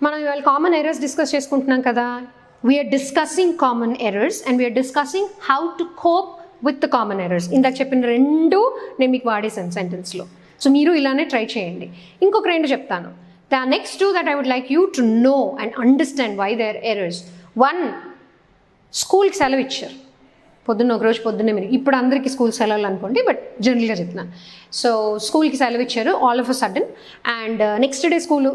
మనం ఇవాళ common errors discuss చేసుకుంటున్నాం కదా. We're discussing common errors and we're discussing how to cope with the common errors. ఇందాక చెప్పిన రెండు నేను మీకు వాడేసాను సెంటెన్స్లో. సో మీరు ఇలానే ట్రై చేయండి. ఇంకొక రెండు చెప్తాను. The next two that I would like you to know and understand why there errors. One, స్కూల్కి సెలవు ఇచ్చారు పొద్దున్న, ఒకరోజు పొద్దున్నే. మీరు ఇప్పుడు అందరికీ స్కూల్ సెలవులు అనుకోండి, బట్ జనరల్గా చెప్తున్నాను. సో స్కూల్కి సెలవు ఇచ్చారు all of a sudden, and next day school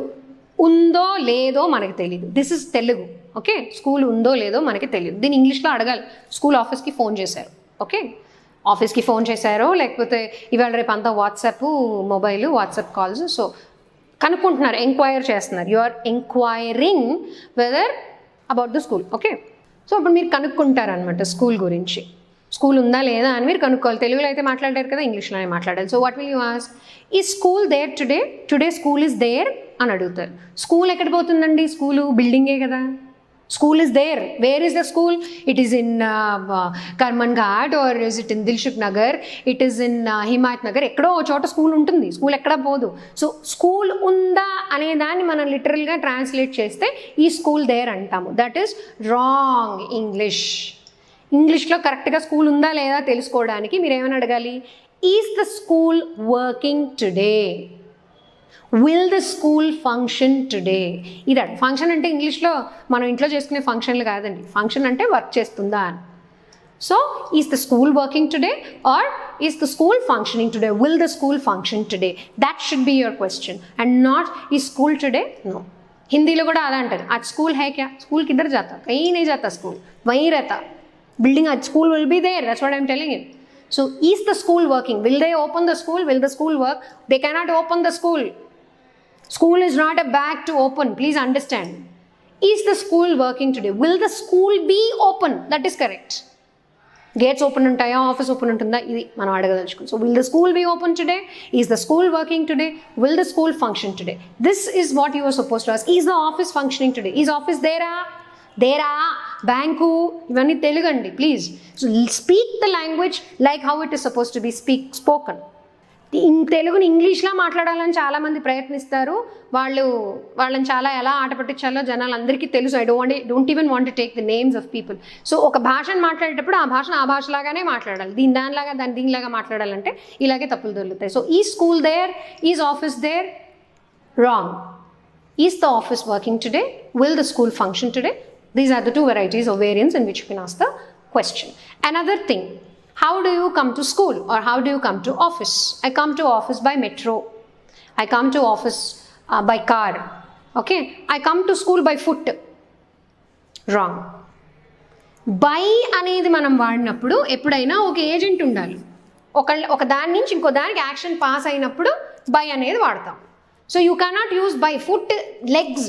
ఉందో లేదో మనకి తెలియదు. This is Telugu, okay. School ఉందో లేదో మనకి తెలియదు. దీన్ని ఇంగ్లీష్లో అడగాలి. స్కూల్ ఆఫీస్కి ఫోన్ చేశారు, ఓకే. ఆఫీస్కి ఫోన్ చేశారో లేకపోతే ఇవాళ రేపు అంతా WhatsApp, mobile, WhatsApp calls. So కనుక్కుంటున్నారు, ఎంక్వైర్ చేస్తున్నారు. You are enquiring weather about the school, okay. So అప్పుడు మీరు కనుక్కుంటారనమాట స్కూల్ గురించి. స్కూల్ ఉందా లేదా అని మీరు కనుక్కోవాలి. తెలుగులో అయితే మాట్లాడారు కదా, ఇంగ్లీష్లోనే మాట్లాడాలి. So what will you ask? ఈ school there today, today school is there అని అడుగుతారు. స్కూల్ ఎక్కడ పోతుందండి? స్కూలు బిల్డింగే కదా. School is there. Where is the school? It is in Karman Ghat, or is it in Dilsukh Nagar, it is in Himayat Nagar. ఎక్కడో చోట school ఉంటుంది, స్కూల్ ఎక్కడా పోదు. సో స్కూల్ ఉందా అనే దాన్ని మనం లిటరల్గా ట్రాన్స్లేట్ చేస్తే ఈ స్కూల్ దేర్ అంటాము. That is wrong English. ఇంగ్లీష్లో కరెక్ట్గా స్కూల్ ఉందా లేదా తెలుసుకోవడానికి మీరు ఏమైనా అడగాలి? Is the school working today? Will the school function today? ఇది ఫంక్షన్ అంటే ఇంగ్లీష్లో మనం ఇంట్లో చేసుకునే ఫంక్షన్లు కాదండి. ఫంక్షన్ అంటే వర్క్ చేస్తుందా అని. So is the school working today or is the school functioning today? Will the school function today? That should be your question and not is school today. No. హిందీలో కూడా అలా అంటారు, आज स्कूल है क्या? स्कूल किधर जाता? कहीं नहीं जाता, स्कूल वहीं रहता. Building at school will be there. That's what I'm telling you. So is the school working? Will they open the school? Will the school work? They cannot open the school. School is not a bag to open. Please understand. Is the school working today? Will the school be open? That is correct. Gates open untaya, office open untunda, idi manam adagadaluchukunna. So will the school be open today? Is the school working today? Will the school function today? This is what you are supposed to ask. Is the office functioning today? Is office there? దేరా, bank, ఇవన్నీ తెలుగు అండి please. So speak the language like how it is suppose to be spoken. తెలుగుని ఇంగ్లీష్లా మాట్లాడాలని చాలామంది ప్రయత్నిస్తారు. వాళ్ళని చాలా ఎలా ఆట పట్టించాలో జనాలు అందరికీ తెలుసు. I don't even want to take the names of people. So ఒక భాషను మాట్లాడేటప్పుడు ఆ భాషను ఆ భాషలాగానే మాట్లాడాలి. దానిలాగా దీనిలాగా మాట్లాడాలంటే ఇలాగే తప్పులు దొరుకుతాయి. So is school there, is office there? Wrong. Is the office working today? Will the school function today? These are the two varieties of variants in which you can ask the question. Another thing, how do you come to school or how do you come to office? I come to office by metro. I come to office by car. Okay? I come to school by foot. Wrong. By అనేది మనం వాడినప్పుడు ఎప్పుడైనా ఒక agent ఉండాలి. ఒక దాని నుంచి ఇంకో దానికి యాక్షన్ పాస్ అయినప్పుడు by అనేది వాడతాం. So you cannot use by. Foot, legs,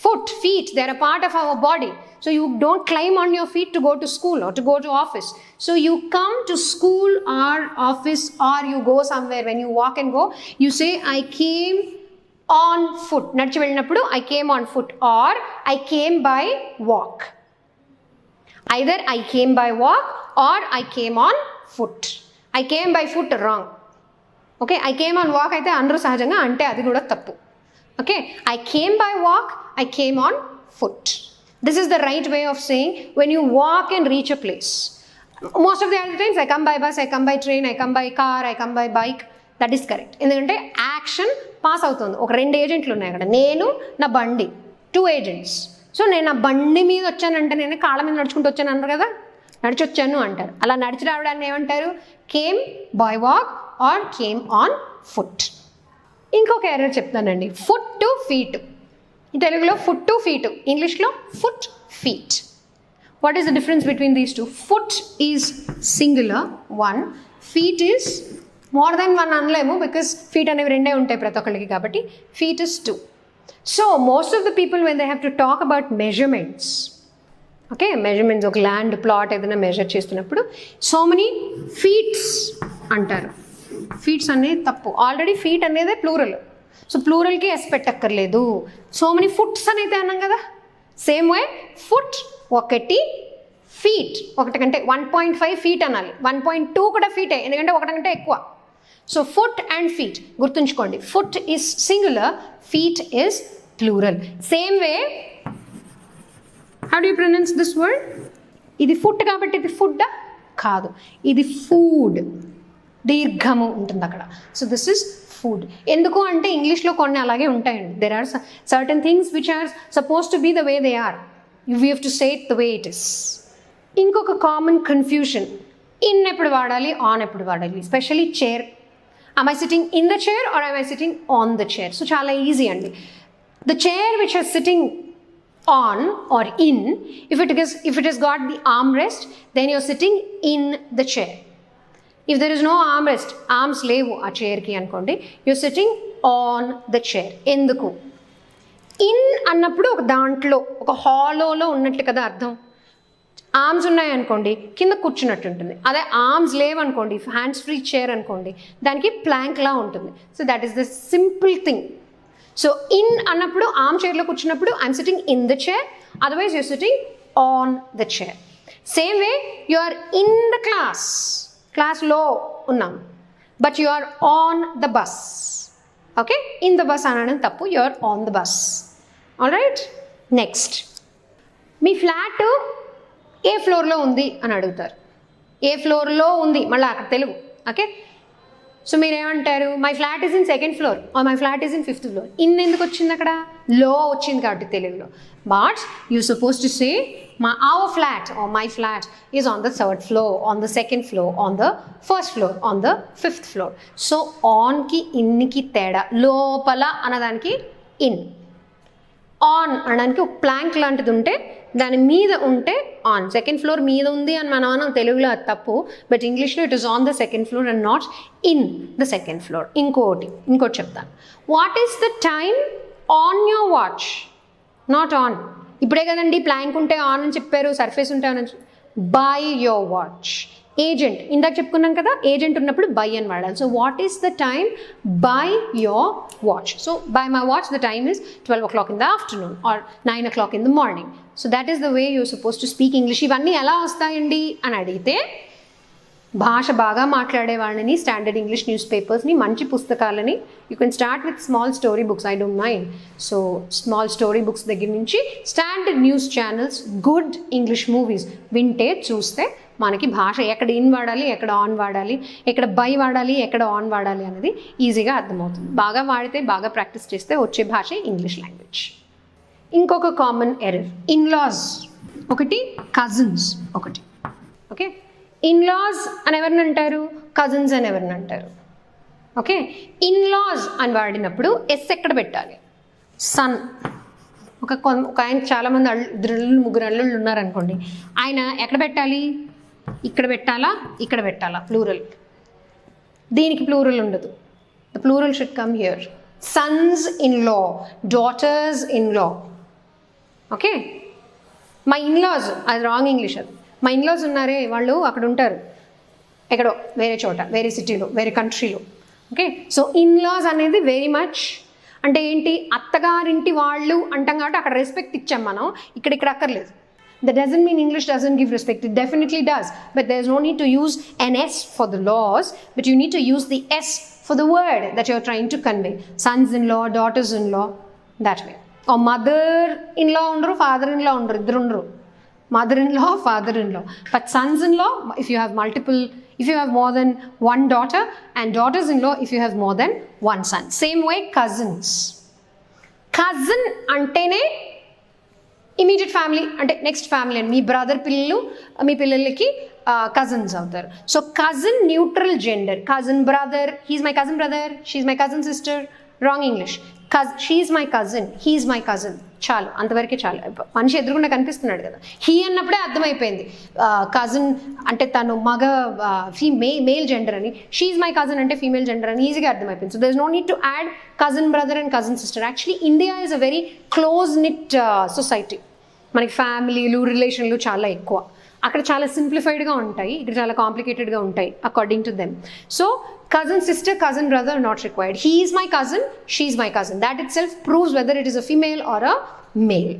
foot, feet, they are a part of our body. So you don't climb on your feet to go to school or to go to office. So you come to school or office or you go somewhere. When you walk and go, you say I came on foot. నడిచి వెళ్ళినప్పుడు I came on foot or I came by walk. Either I came by walk or I came on foot. I came by foot, wrong. Okay, I came on walk అయితే అందరూ సహజంగా అంటే అది కూడా తప్పు. Okay, I came by walk, I came on foot. This is the right way of saying when you walk and reach a place. Most of the other times I come by bus, I come by train, I come by car, I come by bike. That is correct. ఎందుకంటే action pass అవుతుంది. ఒక రెండు ఏజెంట్లు ఉన్నాయి అక్కడ, నేను నా బండి, 2 agents. సో నేను నా బండి మీద వచ్చానంటే నేను కాళ్ళ మీద నడుచుకుంటూ వచ్చాను అన్నారు కదా, నడిచి వచ్చాను అంటారు. అలా నడిచి రావడాన్ని ఏమంటారు? Came by walk are came on foot. ఇంకొక ఎర్రర్ చెప్తానండి, ఫుట్ టు ఫీట్. ఈ తెలుగులో ఫుట్ టు ఫీట్, ఇంగ్లీష్లో foot feet. What is the difference between these two? Foot is singular 1, feet is more than 1 అనలేము, బికాస్ ఫీట్ అనేవి రెండే ఉంటాయి ప్రతి ఒక్కరికి, కాబట్టి feet is 2. So most of the people when they have to talk about measurements, okay, measurements, ఒక land plot ఏదైనా measure చేస్తున్నప్పుడు సో మెనీ ఫీట్స్ అంటారు. ఫీట్స్ అనేది తప్పు. ఆల్రెడీ ఫీట్ అనేది ప్లూరల్, సో ప్లూరల్కి ఎస్ పెట్టక్కర్లేదు. సో మెనీ ఫుట్స్ అనేది అన్నాం కదా, సేమ్ వే ఫుట్ 1, ఫీట్ 1 కంటే 1.5 ఫీట్ అనాలి. 1.2 కూడా ఫీటే, ఎందుకంటే 1 కంటే ఎక్కువ. సో ఫుట్ అండ్ ఫీట్ గుర్తుంచుకోండి. Foot is singular, feet is plural. Same way, how do you pronounce this word? ఇది ఫుడ్ కాబట్టి ఇది ఫుడ్ కాదు, ఇది ఫుడ్, దీర్ఘము ఉంటుంది అక్కడ. So this is food. ఎందుకు అంటే ఇంగ్లీష్లో కొన్ని అలాగే ఉంటాయండి. There are certain things which are suppose to be the way they are. We have to say it the way it is. ఇంకొక కామన్ కన్ఫ్యూషన్, ఇన్ ఎప్పుడు వాడాలి, ఆన్ ఎప్పుడు వాడాలి, specially chair. am I sitting in the chair or am I sitting on the chair? So చాలా easy అండి. The chair which is sitting on or in, if it has got the armrest, then you're sitting in the chair. If there is no armrest, arms లేవు ఆ చైర్కి అనుకోండి, you're sitting on the chair. ఎందుకు? In అన్నప్పుడు ఒక దాంట్లో ఒక హాలోలో ఉన్నట్లు కదా అర్థం. ఆర్మ్స్ ఉన్నాయనుకోండి కింద కూర్చున్నట్టు ఉంటుంది. అదే ఆర్మ్స్ లేవనుకోండి, హ్యాండ్స్ ఫ్రీ చైర్ అనుకోండి, దానికి ప్లాంక్లా ఉంటుంది. So that is the simple thing. So in అన్నప్పుడు ఆర్మ్ చైర్లో కూర్చున్నప్పుడు I'm sitting in the chair, otherwise your sitting on the chair. Same way you are in the క్లాస్లో ఉన్నాం, but you are on the bus. Okay, in the bus అనడం తప్పు, you are on the bus. All right. Next, మీ flat ఏ ఫ్లోర్లో ఉంది అని అడుగుతారు. ఏ ఫ్లోర్లో ఉంది మళ్ళీ అక్కడ తెలుగు. ఓకే, సో మీరేమంటారు, my flat is in second floor or my flat is in fifth floor. In ఎందుకు వచ్చింది అక్కడ? లో వచ్చింది కాబట్టి తెలుగులో. But you suppose to say our flat or my flat is on the third floor, on the second floor, on the first floor, on the fifth floor. So ఆన్కి ఇన్కి తేడా, లోపల అన్నదానికి ఇన్, ఆన్ అనడానికి ఒక ప్లాంక్ లాంటిది ఉంటే దాని మీద ఉంటే ఆన్. సెకండ్ ఫ్లోర్ మీద ఉంది అని మనం అన్నాం తెలుగులో, అది తప్పు. బట్ ఇంగ్లీష్లో it is on the second floor and not in the second floor. ఇంకోటి చెప్తాను. What is the time on your watch, not on. ఇప్పుడే కదండి ప్లాంక్ ఉంటే ఆన్ అని చెప్పారు, సర్ఫేస్ ఉంటే ఆన్ అని. By your watch. ఏజెంట్ ఇందాక చెప్పుకున్నాం కదా, ఏజెంట్ ఉన్నప్పుడు బై అని వాడాలి. So what is the time by your watch. So by my watch the time is 12 o'clock in the afternoon or 9 o'clock in the morning. So that is the way you're supposed to speak English. ఇవన్నీ ఎలా వస్తాయండి అని అడిగితే, భాష బాగా మాట్లాడే వాళ్ళని, standard English news పేపర్స్ని, మంచి పుస్తకాలని, you can start with small story books, I don't mind. So small story books దగ్గర నుంచి standard news channels, good English movies వింటే చూస్తే మనకి భాష ఎక్కడ ఇన్ వాడాలి, ఎక్కడ ఆన్ వాడాలి, ఎక్కడ బై వాడాలి, ఎక్కడ ఆన్ వాడాలి అనేది ఈజీగా అర్థమవుతుంది. బాగా వాడితే, బాగా ప్రాక్టీస్ చేస్తే వచ్చే భాష ఇంగ్లీష్ లాంగ్వేజ్. ఇంకొక కామన్ ఎర్రర్, ఇన్లాస్ ఒకటి, కజిన్స్ ఒకటి. ఓకే, ఇన్లాస్ అని ఎవరిని అంటారు, కజిన్స్ అని ఎవరిని అంటారు. ఓకే, ఇన్లాస్ అని వాడినప్పుడు ఎస్ ఎక్కడ పెట్టాలి? సన్. ఒక ఆయన చాలామంది ముగ్గురు అల్లుళ్ళు ఉన్నారనుకోండి, ఆయన ఎక్కడ పెట్టాలి? ఇక్కడ పెట్టాలా, ఇక్కడ పెట్టాలా? ప్లూరల్. దీనికి ప్లూరల్ ఉండదు. The plural should come here. Sons in law, daughters in law. Okay, my in-laws, అది రాంగ్ ఇంగ్లీష్. అది మా ఇన్లాస్ ఉన్నారే, వాళ్ళు అక్కడ ఉంటారు, ఎక్కడో వేరే చోట, వేరే సిటీలో, వేరే కంట్రీలో. ఓకే, సో ఇన్లాస్ అనేది వెరీ మచ్ అంటే ఏంటి, అత్తగారింటి వాళ్ళు అంటాం కాబట్టి అక్కడ రెస్పెక్ట్ ఇచ్చాం మనం, ఇక్కడ అక్కర్లేదు. That doesn't mean English doesn't give respect. It definitely does. But there's no need to use an S for the laws, but you need to use the S for the word that you're trying to convey. Sons-in-law, daughters-in-law, that way. Or mother-in-law undru, father-in-law undru, iddaru undru. Mother-in-law, father-in-law. But sons-in-law, if you have more than one daughter, and daughters-in-law if you have more than one son. Same way, cousins. Cousin antene immediate family, అంటే next family అండి. మీ brother పిల్లలు మీ పిల్లలకి cousins అవుతారు. So cousin neutral gender. Cousin brother, he is my cousin brother, she is my cousin sister, wrong English. She is my cousin, he is my cousin, చాలు, అంతవరకే చాలు. మనిషి ఎదురుకుండా కనిపిస్తున్నాడు కదా, హీ అన్నప్పుడే అర్థమైపోయింది కజిన్ అంటే తను మగ మేల్ జెండర్ అని, షీఈస్ మై కజిన్ అంటే ఫీమేల్ జెండర్ అని ఈజీగా అర్థమైపోయింది. So there is no need to add cousin brother and cousin sister. Actually India is a very close knit society. మనకి ఫ్యామిలీలు, రిలేషన్లు చాలా ఎక్కువ. అక్కడ చాలా సింప్లిఫైడ్గా ఉంటాయి, ఇక్కడ చాలా కాంప్లికేటెడ్గా ఉంటాయి according to them. So cousin sister, cousin brother not required. He is my cousin, she is my cousin. That itself proves whether it is a female or a male.